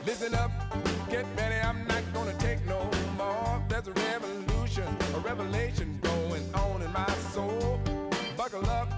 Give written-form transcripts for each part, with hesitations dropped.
Listen up, get ready, I'm not gonna take no more. There's a revolution, a revelation going on in my soul. Buckle up,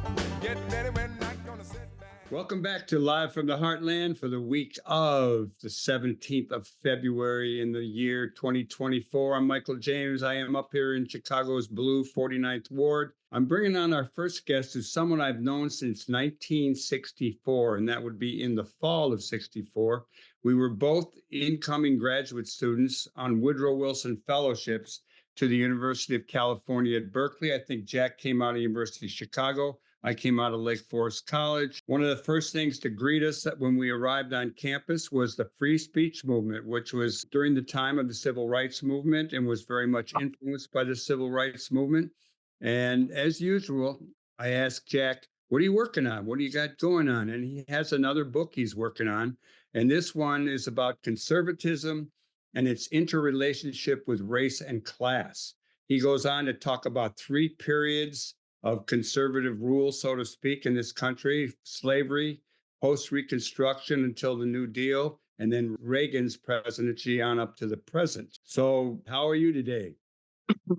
get ready, we're not gonna sit back. Welcome back to Live from the Heartland for the week of the 17th of February in the year 2024. I'm Michael James. I am up here in Chicago's Blue 49th Ward. I'm bringing on our first guest, who's someone I've known since 1964, and that would be in the fall of 64. We were both incoming graduate students on Woodrow Wilson fellowships to the University of California at Berkeley. I think Jack came out of University of Chicago. I came out of Lake Forest College. One of the first things to greet us when we arrived on campus was the free speech movement, which was during the time of the civil rights movement and was very much influenced by the civil rights movement. And as usual, I asked Jack, what are you working on? What do you got going on? And he has another book he's working on. And this one is about conservatism and its interrelationship with race and class. He goes on to talk about three periods of conservative rule, so to speak, in this country: slavery, post-Reconstruction until the New Deal, and then Reagan's presidency on up to the present. So how are you today?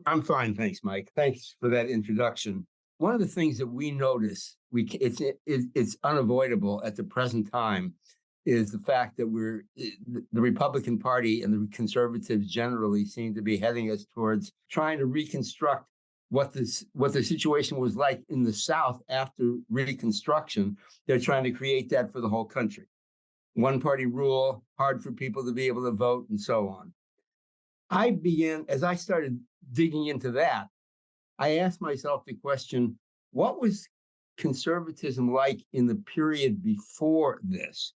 I'm fine, thanks, Mike. Thanks for that introduction. One of the things that we notice, it's unavoidable at the present time, is the fact that the Republican Party and the conservatives generally seem to be heading us towards trying to reconstruct what the situation was like in the South after Reconstruction. They're trying to create that for the whole country. One party rule, hard for people to be able to vote, and so on. As I started digging into that, I asked myself the question, what was conservatism like in the period before this?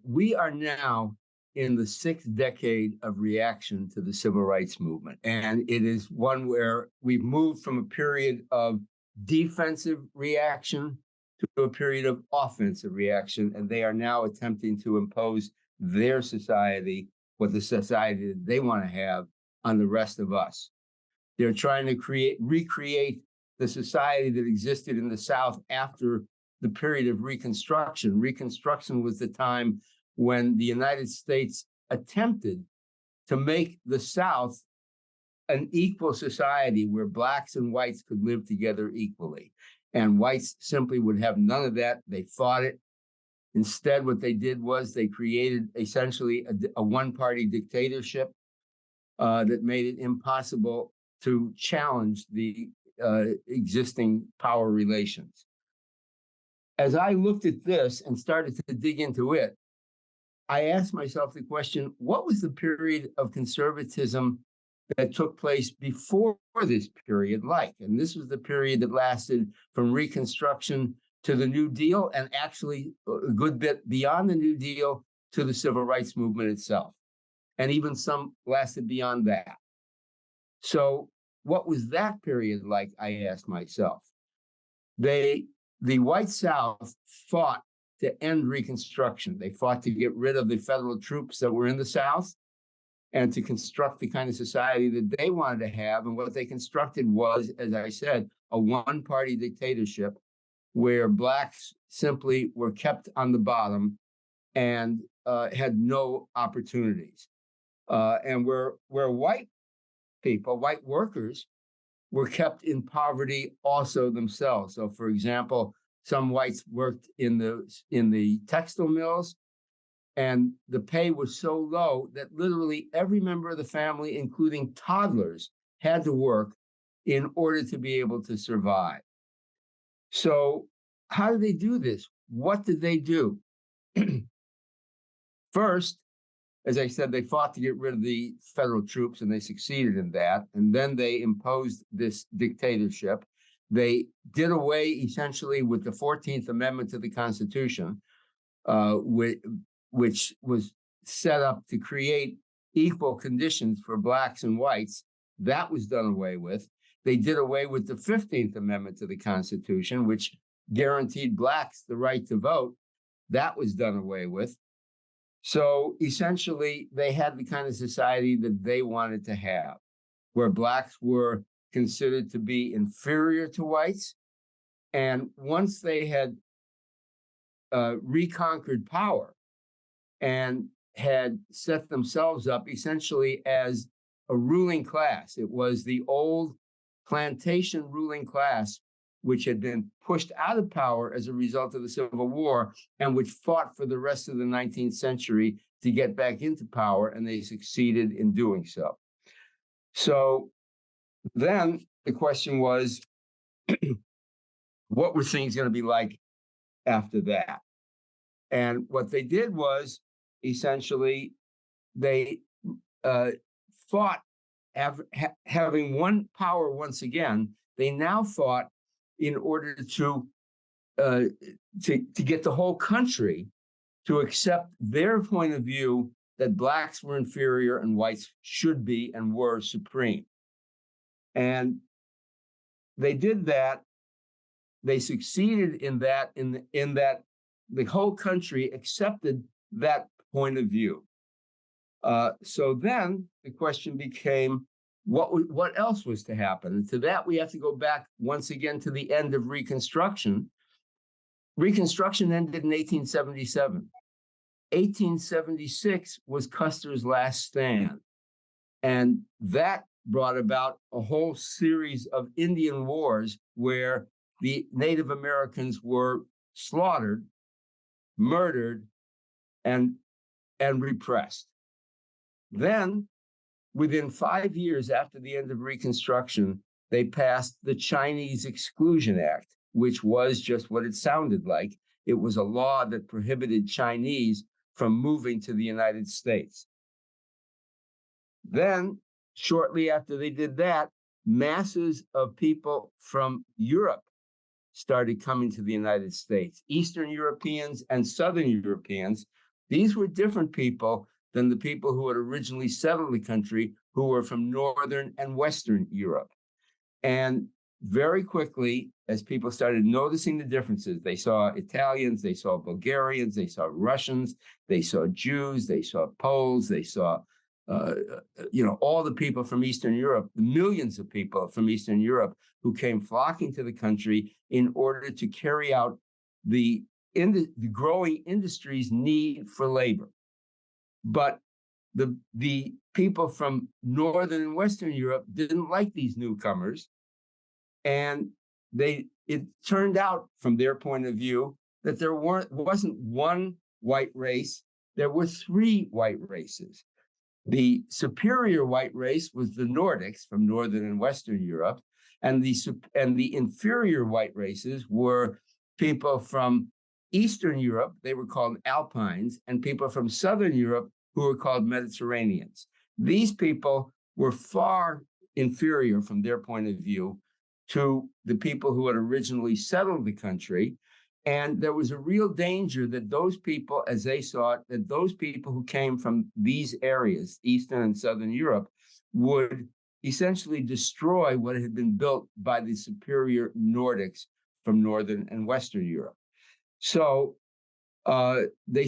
We are now in the sixth decade of reaction to the civil rights movement. And it is one where we've moved from a period of defensive reaction to a period of offensive reaction. And they are now attempting to impose their society, what the society that they want to have, on the rest of us. They're trying to recreate the society that existed in the South after the period of Reconstruction. Reconstruction was the time when the United States attempted to make the South an equal society where blacks and whites could live together equally. And whites simply would have none of that. They fought it. Instead, what they did was they created essentially a one-party dictatorship that made it impossible to challenge the existing power relations. As I looked at this and started to dig into it, I asked myself the question, what was the period of conservatism that took place before this period like? And this was the period that lasted from Reconstruction to the New Deal, and actually a good bit beyond the New Deal to the civil rights movement itself. And even some lasted beyond that. So what was that period like, I asked myself. The white South fought to end Reconstruction. They fought to get rid of the federal troops that were in the South and to construct the kind of society that they wanted to have. And what they constructed was, as I said, a one-party dictatorship where blacks simply were kept on the bottom and had no opportunities. And where white people, white workers, were kept in poverty also themselves. So, for example, some whites worked in the textile mills, and the pay was so low that literally every member of the family, including toddlers, had to work in order to be able to survive. So how did they do this? What did they do? First, as I said, they fought to get rid of the federal troops, and they succeeded in that. And then they imposed this dictatorship. They did away essentially with the 14th Amendment to the Constitution, which was set up to create equal conditions for blacks and whites. That was done away with. They did away with the 15th Amendment to the Constitution, which guaranteed blacks the right to vote. That was done away with. So essentially, they had the kind of society that they wanted to have, where blacks were considered to be inferior to whites. And once they had reconquered power and had set themselves up essentially as a ruling class. It was the old plantation ruling class, which had been pushed out of power as a result of the Civil War and which fought for the rest of the 19th century to get back into power, and they succeeded in doing so. So then the question was, what were things going to be like after that? And what they did was essentially they fought, having one power once again. They now fought in order to get the whole country to accept their point of view that blacks were inferior and whites should be and were supreme. And they did that. They succeeded in that, in that the whole country accepted that point of view. So then the question became, what else was to happen? And to that, we have to go back once again to the end of Reconstruction. Reconstruction ended in 1877. 1876 was Custer's last stand. And that brought about a whole series of Indian wars where the Native Americans were slaughtered, murdered, and repressed. Then, within 5 years after the end of Reconstruction, they passed the Chinese Exclusion Act, which was just what it sounded like. It was a law that prohibited Chinese from moving to the United States. Then, shortly after they did that, masses of people from Europe started coming to the United States. Eastern Europeans and Southern Europeans. These were different people than the people who had originally settled the country, who were from Northern and Western Europe. And very quickly, as people started noticing the differences, they saw Italians, they saw Bulgarians, they saw Russians, they saw Jews, they saw Poles, they saw all the people from Eastern Europe, the millions of people from Eastern Europe who came flocking to the country in order to carry out the growing industry's need for labor. But the people from Northern and Western Europe didn't like these newcomers. And it turned out, from their point of view, that there wasn't one white race, there were three white races. The superior white race was the Nordics from Northern and Western Europe, and the inferior white races were people from Eastern Europe, they were called Alpines, and people from Southern Europe who were called Mediterraneans. These people were far inferior from their point of view to the people who had originally settled the country. And there was a real danger that those people, as they saw it, that those people who came from these areas, Eastern and Southern Europe, would essentially destroy what had been built by the superior Nordics from Northern and Western Europe. So they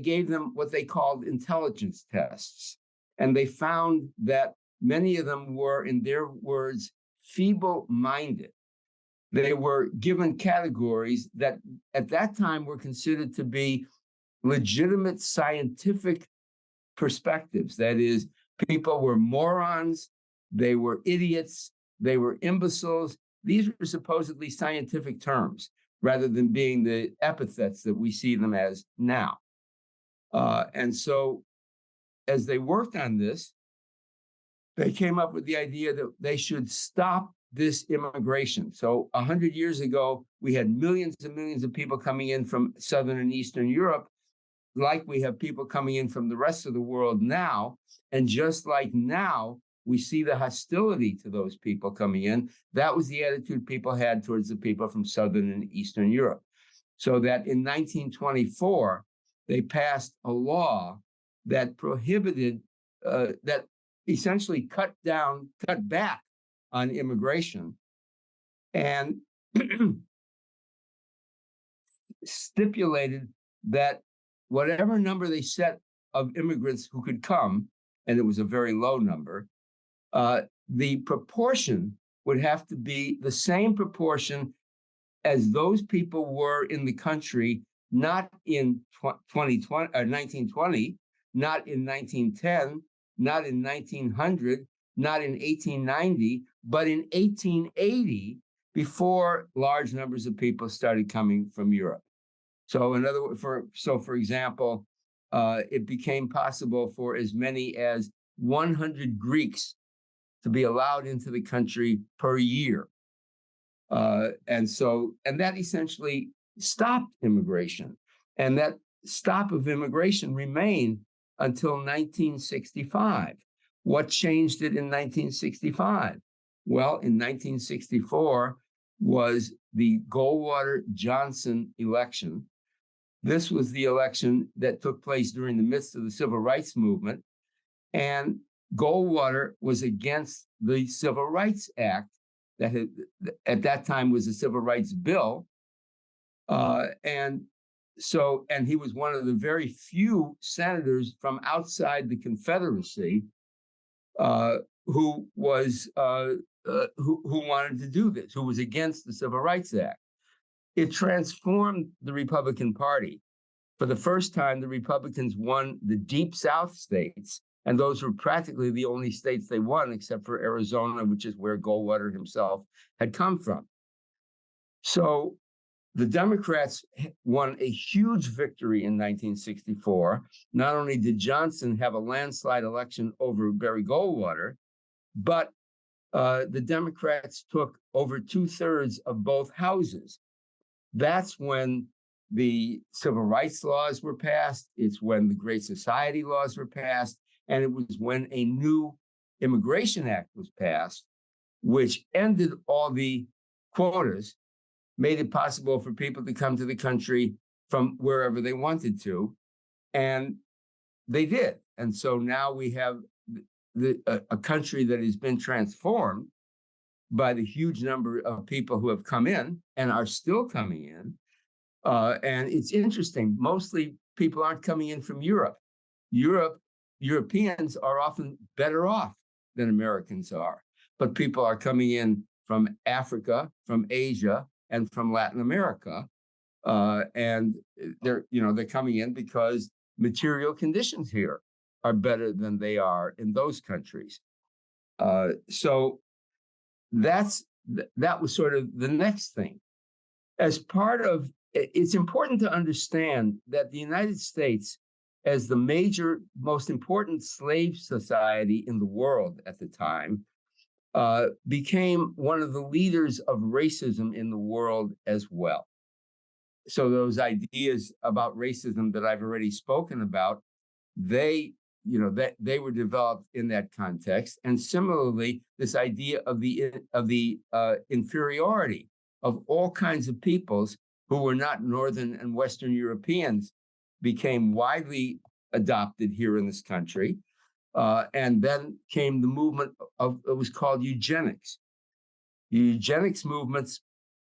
gave them what they called intelligence tests. And they found that many of them were, in their words, feeble-minded. They were given categories that at that time were considered to be legitimate scientific perspectives. That is, people were morons, they were idiots, they were imbeciles. These were supposedly scientific terms, rather than being the epithets that we see them as now. And so, as they worked on this, they came up with the idea that they should stop this immigration. So 100 years ago, we had millions and millions of people coming in from Southern and Eastern Europe, like we have people coming in from the rest of the world now. And just like now, we see the hostility to those people coming in. That was the attitude people had towards the people from Southern and Eastern Europe. So that in 1924, they passed a law that prohibited, that essentially cut back on immigration, and stipulated that whatever number they set of immigrants who could come, and it was a very low number, the proportion would have to be the same proportion as those people were in the country, not in 1920, not in 1910, not in 1900, not in 1890, but in 1880, before large numbers of people started coming from Europe. So in other words, for example, it became possible for as many as 100 Greeks to be allowed into the country per year. And that essentially stopped immigration. And that stop of immigration remained until 1965. What changed it in 1965? Well, in 1964 was the Goldwater-Johnson election. This was the election that took place during the midst of the Civil Rights Movement. And Goldwater was against the Civil Rights Act that had, at that time was the Civil Rights Bill. And he was one of the very few senators from outside the Confederacy who wanted to do this, who was against the Civil Rights Act. It transformed the Republican Party. For the first time, the Republicans won the Deep South states, and those were practically the only states they won, except for Arizona, which is where Goldwater himself had come from. So the Democrats won a huge victory in 1964. Not only did Johnson have a landslide election over Barry Goldwater, but the Democrats took over 2/3 of both houses. That's when the civil rights laws were passed. It's when the Great Society laws were passed. And it was when a new Immigration Act was passed, which ended all the quotas, made it possible for people to come to the country from wherever they wanted to. And they did. And so now we have a country that has been transformed by the huge number of people who have come in and are still coming in. And it's interesting, mostly people aren't coming in from Europe. Europeans are often better off than Americans are, but people are coming in from Africa, from Asia, and from Latin America. And they're coming in because material conditions here are better than they are in those countries. So that was sort of the next thing. As part of, it's important to understand that the United States, as the major, most important slave society in the world at the time, became one of the leaders of racism in the world as well. So those ideas about racism that I've already spoken about, they were developed in that context. And similarly, this idea of the inferiority of all kinds of peoples who were not Northern and Western Europeans became widely adopted here in this country. And then came the movement it was called eugenics. The eugenics movement's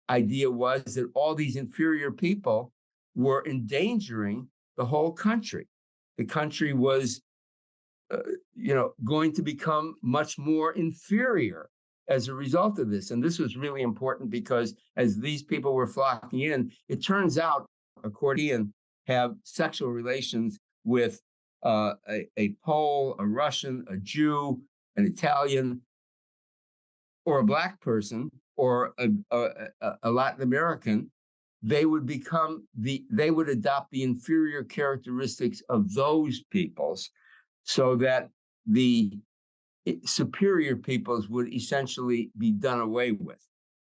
idea was that all these inferior people were endangering the whole country. The country was, going to become much more inferior as a result of this. And this was really important because as these people were flocking in, it turns out, according to Ian, have sexual relations with a Pole, a Russian, a Jew, an Italian, or a Black person, or a Latin American, they would adopt the inferior characteristics of those peoples, so that the superior peoples would essentially be done away with.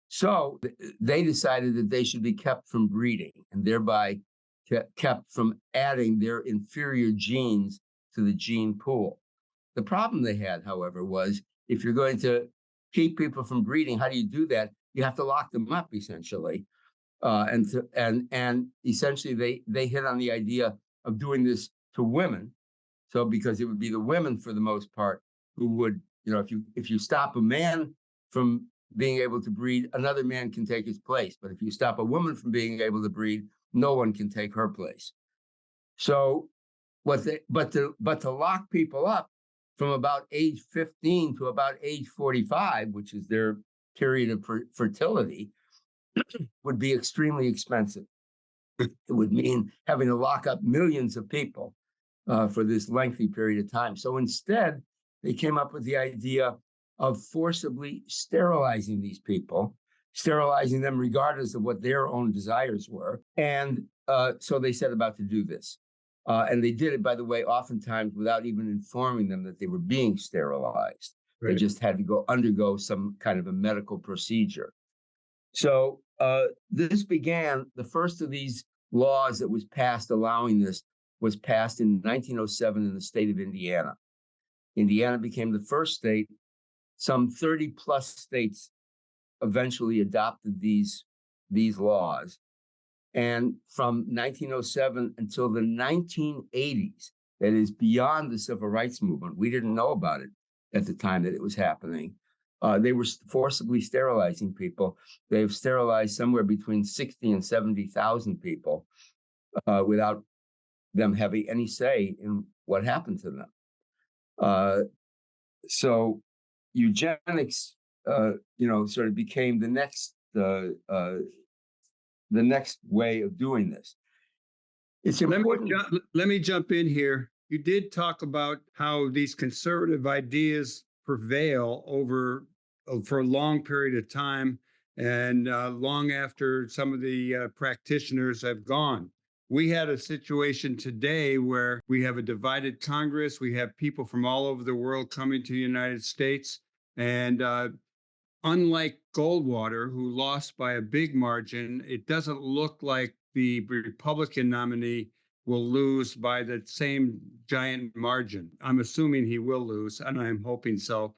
So they decided that they should be kept from breeding and thereby kept from adding their inferior genes to the gene pool. The problem they had, however, was if you're going to keep people from breeding, how do you do that? You have to lock them up, essentially. And essentially they hit on the idea of doing this to women. So because it would be the women, for the most part, who would, if you stop a man from being able to breed, another man can take his place. But if you stop a woman from being able to breed, no one can take her place. So to lock people up from about age 15 to about age 45, which is their period of fertility, would be extremely expensive. It would mean having to lock up millions of people for this lengthy period of time. So instead, they came up with the idea of forcibly sterilizing these people, sterilizing them regardless of what their own desires were. And so they set about to do this. And they did it, by the way, oftentimes without even informing them that they were being sterilized. Right. They just had to undergo some kind of a medical procedure. So this began, the first of these laws that was passed allowing this was passed in 1907 in the state of Indiana. Indiana became the first state. Some 30 plus states eventually adopted these laws. And from 1907 until the 1980s, that is beyond the civil rights movement, we didn't know about it at the time that it was happening. They were forcibly sterilizing people. They've sterilized somewhere between 60 and 70,000 people without them having any say in what happened to them. So eugenics, sort of became the next way of doing this. It's important. Let me jump in here. You did talk about how these conservative ideas prevail for a long period of time and long after some of the practitioners have gone. We had a situation today where we have a divided Congress. We have people from all over the world coming to the United States. And unlike Goldwater, who lost by a big margin, it doesn't look like the Republican nominee will lose by the same giant margin. I'm assuming he will lose, and I'm hoping so.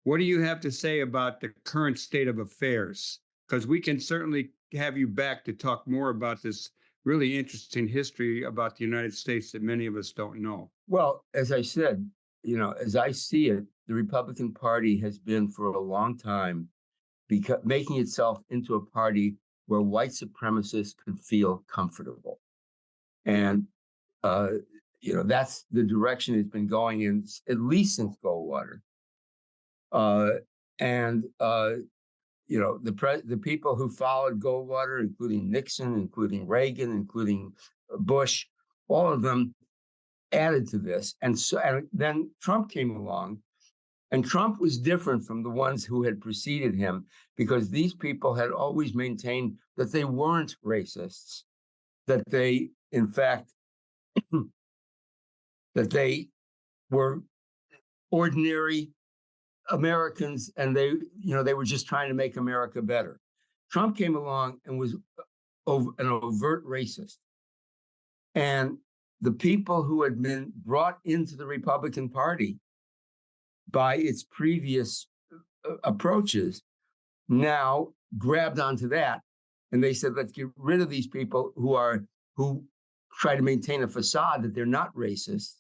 What do you have to say about the current state of affairs? Because we can certainly have you back to talk more about this really interesting history about the United States that many of us don't know. Well, as I said, as I see it, the Republican Party has been for a long time making itself into a party where white supremacists could feel comfortable. And, that's the direction it's been going in, at least since Goldwater. The people who followed Goldwater, including Nixon, including Reagan, including Bush, all of them added to this. And then Trump came along, and Trump was different from the ones who had preceded him because these people had always maintained that they weren't racists, that they, in fact, that they were ordinary Americans, and they were just trying to make America better. Trump came along and was an overt racist. And the people who had been brought into the Republican Party by its previous approaches now grabbed onto that. And they said, let's get rid of these people who try to maintain a facade that they're not racist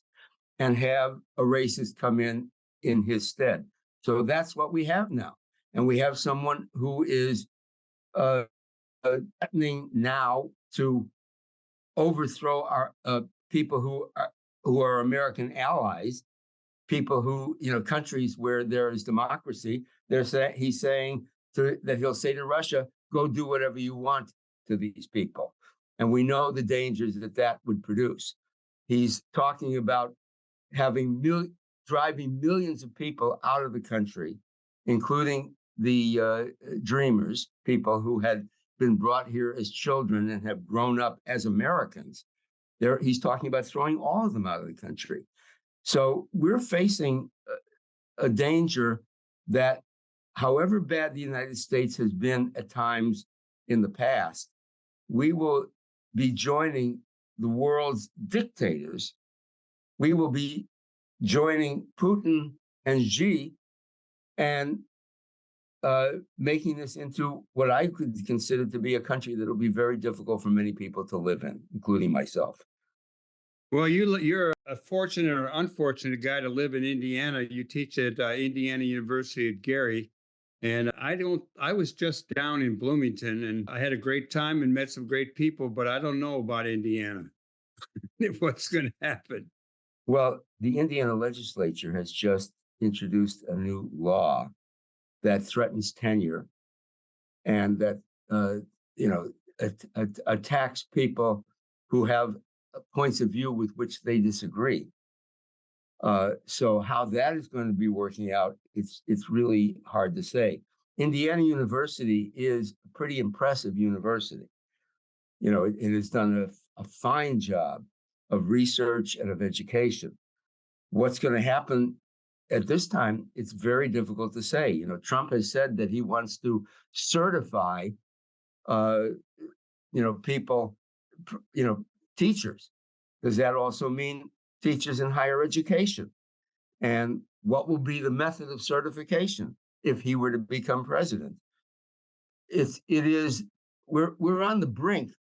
and have a racist come in his stead. So that's what we have now. And we have someone who is threatening now to overthrow our people who are American allies, people who, countries where there is democracy. He's saying that he'll say to Russia, go do whatever you want to these people. And we know the dangers that would produce. He's talking about driving millions of people out of the country, including the dreamers, people who had been brought here as children and have grown up as Americans. He's talking about throwing all of them out of the country. So we're facing a danger that, however bad the United States has been at times in the past, we will be joining the world's dictators. We will be joining Putin and Xi and making this into what I could consider to be a country that will be very difficult for many people to live in, including myself. Well, you're a fortunate or unfortunate guy to live in Indiana. You teach at Indiana University at Gary. And I was just down in Bloomington, and I had a great time and met some great people, but I don't know about Indiana. What's going to happen? Well, the Indiana legislature has just introduced a new law that threatens tenure and that, attacks people who have points of view with which they disagree. So how that is going to be working out, it's really hard to say. Indiana University is a pretty impressive university. It has done a fine job of research and of education. What's going to happen at this time, it's very difficult to say. Trump has said that he wants to certify, people, teachers. Does that also mean teachers in higher education? And what will be the method of certification if he were to become president? We're on the brink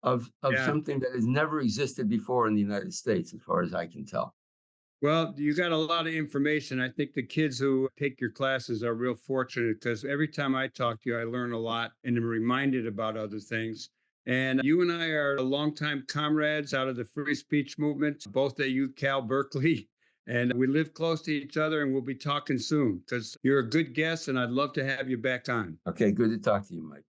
of something that has never existed before in the United States, as far as I can tell. Well, you got a lot of information. I think the kids who take your classes are real fortunate because every time I talk to you, I learn a lot and am reminded about other things. And you and I are longtime comrades out of the free speech movement, both at UCal Berkeley. And we live close to each other, and we'll be talking soon because you're a good guest and I'd love to have you back on. Okay, good to talk to you, Mike.